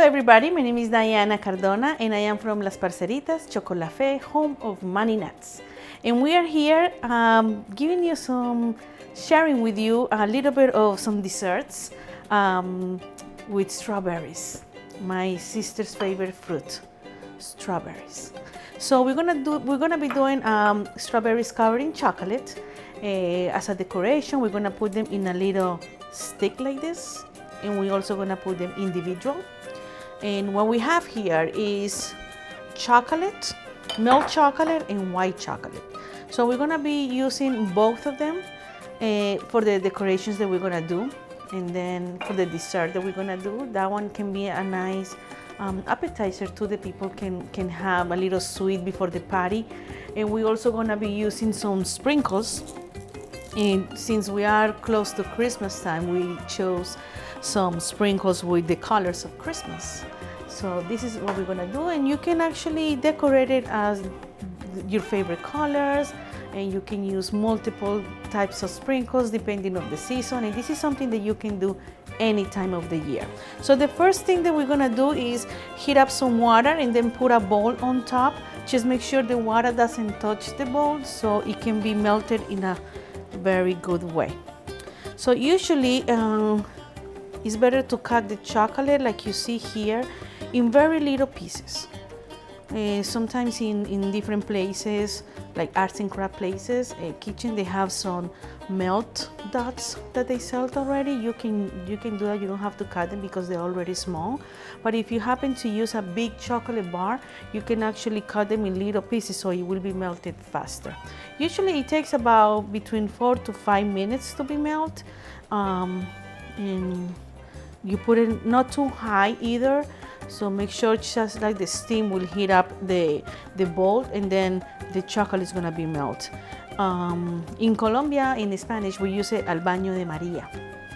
everybody, my name is Diana Cardona and I am from Las Parceritas Chocolate, home of Money Nuts. And we are here giving you sharing with you a little bit of some desserts with strawberries, my sister's favorite fruit, strawberries. So we're gonna be doing strawberries covered in chocolate. As a decoration, we're gonna put them in a little stick like this, and we're also gonna put them individual. And what we have here is chocolate, milk chocolate and white chocolate. So we're gonna be using both of them for the decorations that we're gonna do. And then for the dessert that we're gonna do, that one can be a nice appetizer too. The people can have a little sweet before the party. And we're also gonna be using some sprinkles. And since we are close to Christmas time, we chose some sprinkles with the colors of Christmas. So this is what we're gonna do, and you can actually decorate it as your favorite colors, and you can use multiple types of sprinkles depending on the season, and this is something that you can do any time of the year. So the first thing that we're gonna do is heat up some water and then put a bowl on top. Just make sure the water doesn't touch the bowl so it can be melted in a very good way. So usually it's better to cut the chocolate like you see here in very little pieces. Sometimes in different places, like arts and craft places, kitchen, they have some melt dots that they sell already. You can do that. You don't have to cut them because they're already small. But if you happen to use a big chocolate bar, you can actually cut them in little pieces so it will be melted faster. Usually it takes about between 4 to 5 minutes to be melted. And you put it not too high either, so make sure just like the steam will heat up the bowl, and then the chocolate is gonna be melted. In Colombia, in Spanish, we use it al baño de María.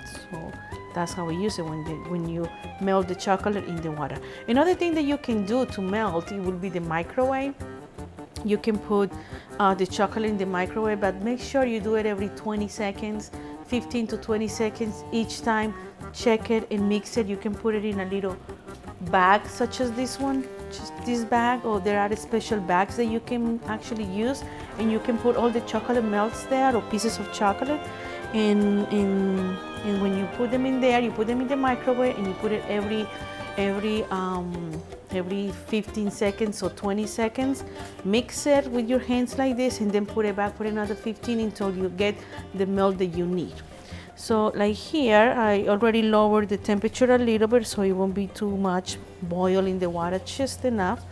So that's how we use it when you melt the chocolate in the water. Another thing that you can do to melt it will be the microwave. You can put the chocolate in the microwave, but make sure you do it every 20 seconds, 15 to 20 seconds each time. Check it and mix it. You can put it in a little bag such as this one, just this bag, or there are special bags that you can actually use, and you can put all the chocolate melts there or pieces of chocolate, and when you put them in there, you put them in the microwave and you put it every 15 seconds or 20 seconds. Mix it with your hands like this and then put it back for another 15 until you get the melt that you need. So like here, I already lowered the temperature a little bit so it won't be too much boil in the water, just enough.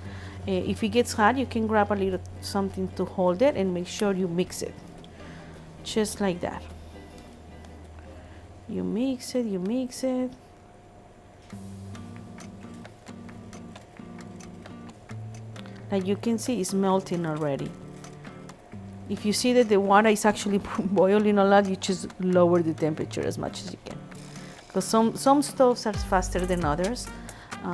If it gets hot, you can grab a little something to hold it and make sure you mix it, just like that. You mix it, you mix it. Like you can see, it's melting already. If you see that the water is actually boiling a lot, you just lower the temperature as much as you can. Because some stoves are faster than others.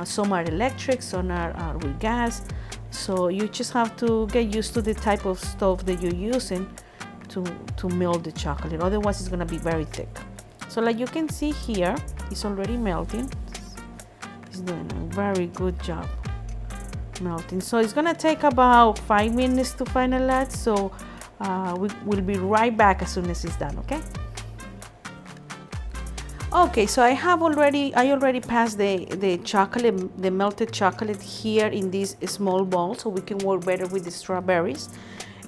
Some are electric, some are with gas. So you just have to get used to the type of stove that you're using to melt the chocolate. Otherwise, it's gonna be very thick. So like you can see here, it's already melting. It's doing a very good job melting. So it's gonna take about 5 minutes to finalize. So we'll be right back as soon as it's done, okay? Okay, so I already passed the chocolate, the melted chocolate here in this small bowl so we can work better with the strawberries.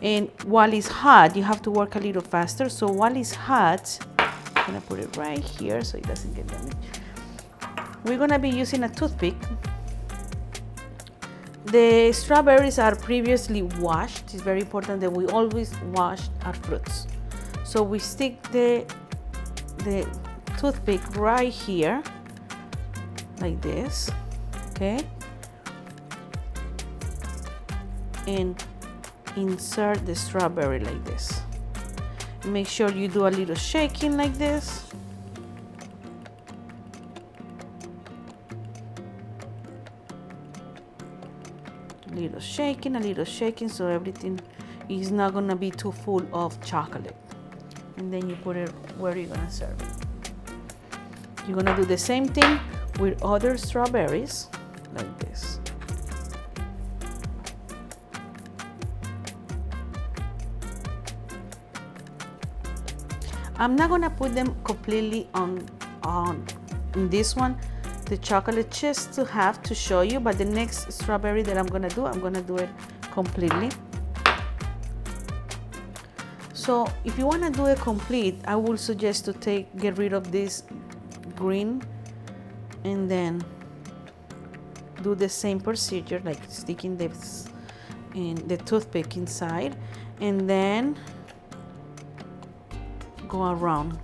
And while it's hot, you have to work a little faster. So while it's hot, I'm gonna put it right here so it doesn't get damaged. We're gonna be using a toothpick. The strawberries are previously washed. It's very important that we always wash our fruits. So we stick the toothpick right here, like this, okay? And insert the strawberry like this. Make sure you do a little shaking like this. A little shaking so everything is not gonna be too full of chocolate. And then you put it where you're gonna serve it. You're gonna do the same thing with other strawberries. like this. I'm not gonna put them completely on this one, the chocolate, just to have to show you, but the next strawberry that I'm gonna do it completely. So if you wanna do it complete, I would suggest to get rid of this green and then do the same procedure, like sticking this in the toothpick inside, and then go around.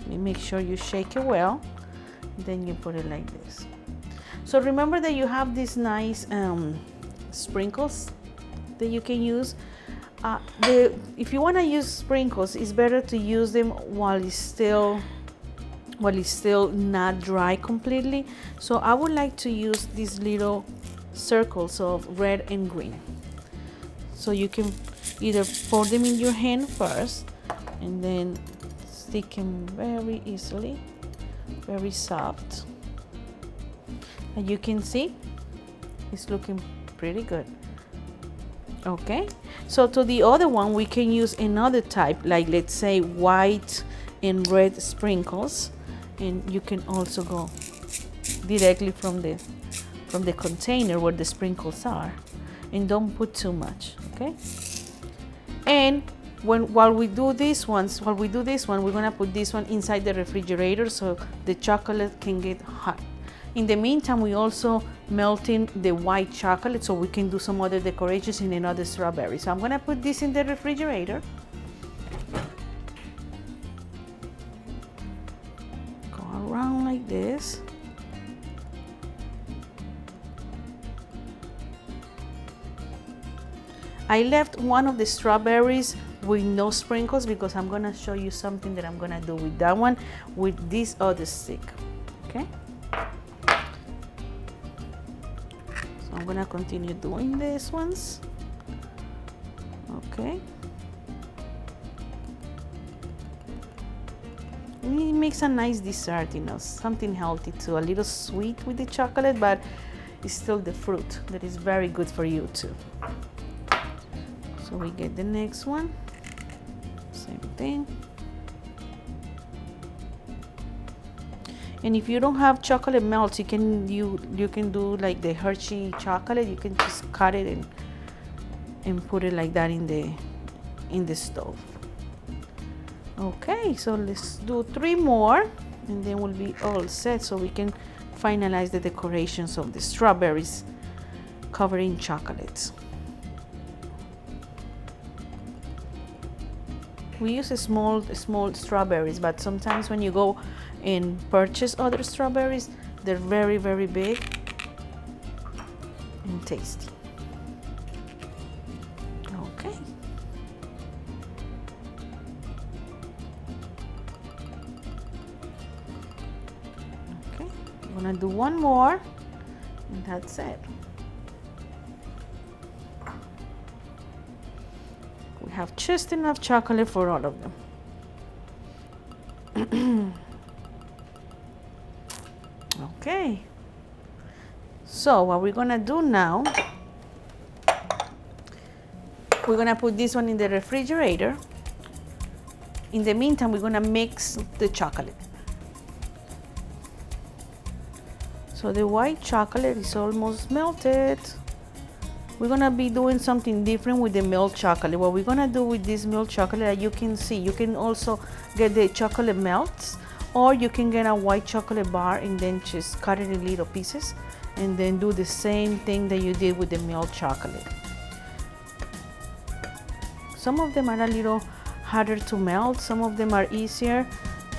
You make sure you shake it well, then you put it like this. So remember that you have these nice sprinkles that you can use. If you want to use sprinkles, it's better to use them while it's still not dry completely. So I would like to use these little circles of red and green. So you can either pour them in your hand first and then stick them very easily, very soft. And you can see it's looking pretty good. Okay, so to the other one we can use another type, like let's say white and red sprinkles, and you can also go directly from the container where the sprinkles are, and don't put too much. Okay, and while we do this one, we're gonna put this one inside the refrigerator so the chocolate can get hot. In the meantime, we also melting the white chocolate so we can do some other decorations in another strawberry. So I'm gonna put this in the refrigerator. Go around like this. I left one of the strawberries with no sprinkles because I'm gonna show you something that I'm gonna do with that one with this other stick. Okay. I'm gonna continue doing these ones. Okay. It makes a nice dessert, you know, something healthy too. A little sweet with the chocolate, but it's still the fruit that is very good for you too. So we get the next one. Same thing. And if you don't have chocolate melts, you can do like the Hershey chocolate. You can just cut it and put it like that in the stove. Okay, so let's do 3 more and then we'll be all set so we can finalize the decorations of the strawberries covered in chocolate. We use small strawberries, but sometimes when you go and purchase other strawberries, they're very, very big and tasty. Okay. Okay, I'm gonna do one more and that's it. We have just enough chocolate for all of them. Okay, so what we're gonna do now, we're gonna put this one in the refrigerator. In the meantime, we're gonna mix the chocolate. So the white chocolate is almost melted. We're gonna be doing something different with the milk chocolate. What we're gonna do with this milk chocolate, you can see, you can also get the chocolate melts, or you can get a white chocolate bar and then just cut it in little pieces and then do the same thing that you did with the milk chocolate. Some of them are a little harder to melt, some of them are easier,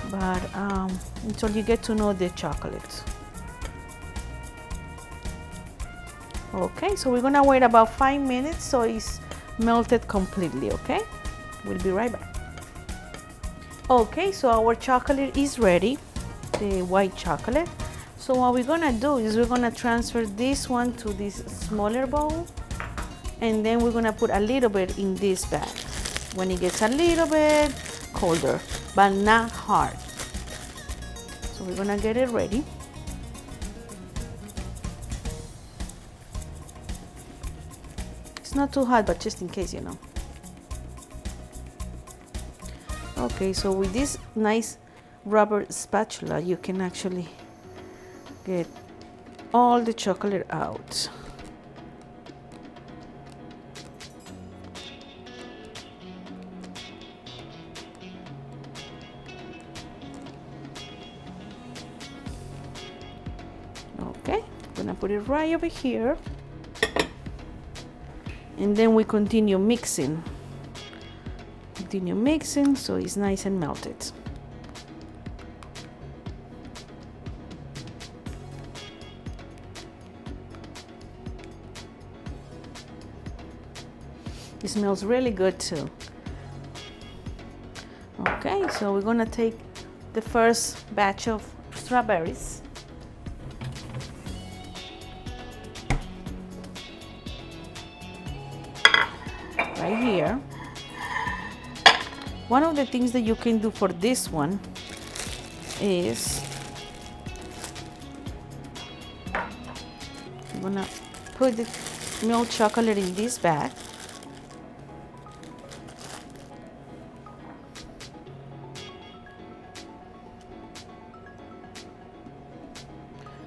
but until you get to know the chocolate. Okay, so we're gonna wait about 5 minutes so it's melted completely, okay? We'll be right back. Okay, so our chocolate is ready, the white chocolate. So what we're gonna do is we're gonna transfer this one to this smaller bowl, and then we're gonna put a little bit in this bag. When it gets a little bit colder, but not hard. So we're gonna get it ready. It's not too hot, but just in case, you know. Okay, so with this nice rubber spatula, you can actually get all the chocolate out. Okay, I'm gonna put it right over here. And then we continue mixing. Continue mixing so it's nice and melted. It smells really good too. Okay, so we're gonna take the first batch of strawberries. Right here. One of the things that you can do for this one is I'm gonna put the milk chocolate in this bag.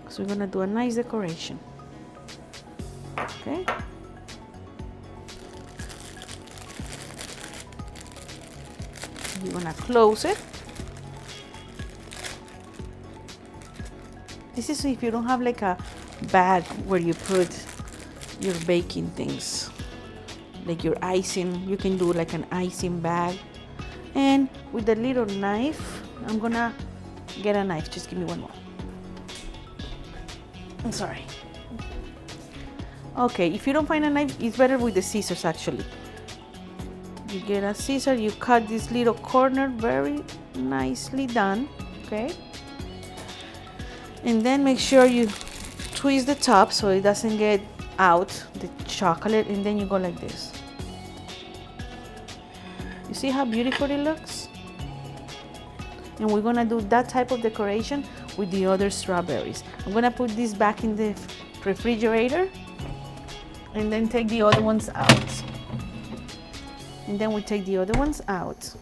So we're gonna do a nice decoration. Okay. You're gonna close it. This is if you don't have like a bag where you put your baking things, like your icing. You can do like an icing bag. And with a little knife, I'm gonna get a knife. Just give me one more. I'm sorry. Okay, if you don't find a knife, it's better with the scissors actually. You get a scissor, you cut this little corner, very nicely done, okay? And then make sure you twist the top so it doesn't get out the chocolate, and then you go like this. You see how beautiful it looks? And we're gonna do that type of decoration with the other strawberries. I'm gonna put this back in the refrigerator and then take the other ones out. And then we take the other ones out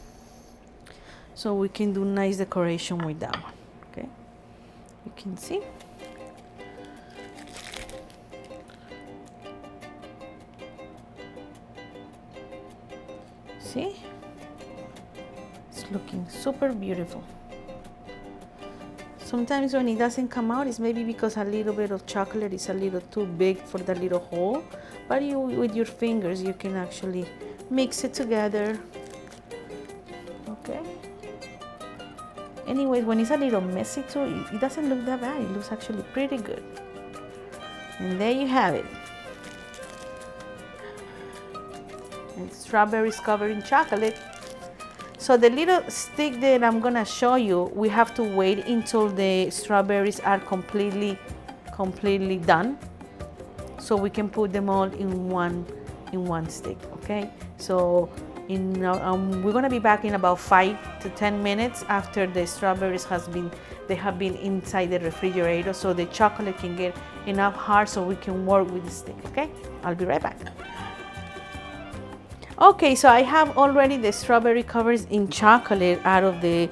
so we can do nice decoration with that one. Okay, you can see. See, it's looking super beautiful. Sometimes when it doesn't come out, it's maybe because a little bit of chocolate is a little too big for the little hole, but you, with your fingers, you can actually mix it together. Okay. Anyway, when it's a little messy too, it doesn't look that bad. It looks actually pretty good. And there you have it. And strawberries covered in chocolate. So the little stick that I'm gonna show you, we have to wait until the strawberries are completely done, so we can put them all in one stick. Okay. So we're gonna be back in about 5 to 10 minutes after the strawberries have been inside the refrigerator, so the chocolate can get enough hard so we can work with the stick. Okay. I'll be right back. Okay, so I have already the strawberry covers in chocolate out of the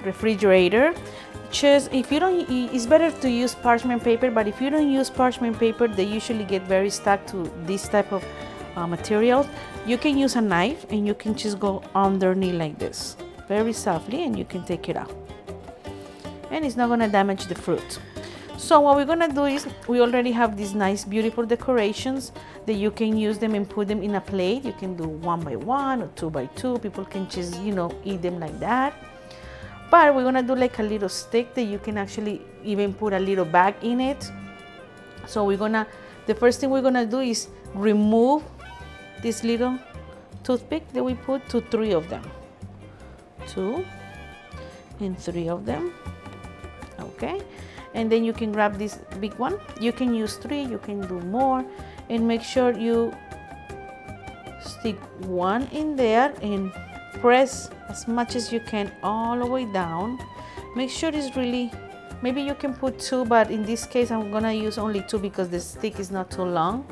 refrigerator. Just if you don't, it's better to use parchment paper, but if you don't use parchment paper, they usually get very stuck to this type of materials. You can use a knife and you can just go underneath like this, very softly, and you can take it out. And it's not gonna damage the fruit. So what we're gonna do is, we already have these nice beautiful decorations that you can use them and put them in a plate. You can do 1 by 1 or 2 by 2. People can just, eat them like that. But we're gonna do like a little stick that you can actually even put a little bag in it. So the first thing we're gonna do is remove this little toothpick that we put, 3 of them. 2 and 3 of them. Okay. And then you can grab this big one. You can use 3, you can do more, and make sure you stick 1 in there and press as much as you can all the way down. Make sure it's really, maybe you can put 2, but in this case I'm gonna use only 2 because the stick is not too long.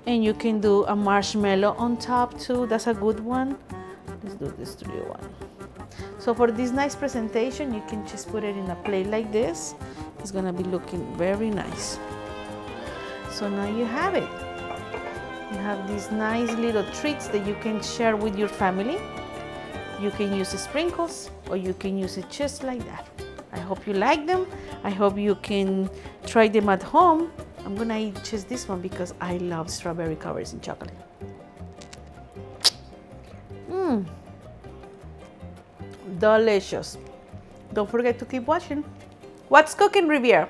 And you can do a marshmallow on top too. That's a good one. Let's do this 3-1. So for this nice presentation, you can just put it in a plate like this. It's gonna be looking very nice. So now you have it. You have these nice little treats that you can share with your family. You can use sprinkles or you can use it just like that. I hope you like them. I hope you can try them at home. I'm gonna eat just this one because I love strawberry covers in chocolate. Delicious. Don't forget to keep watching. What's cooking, Revere?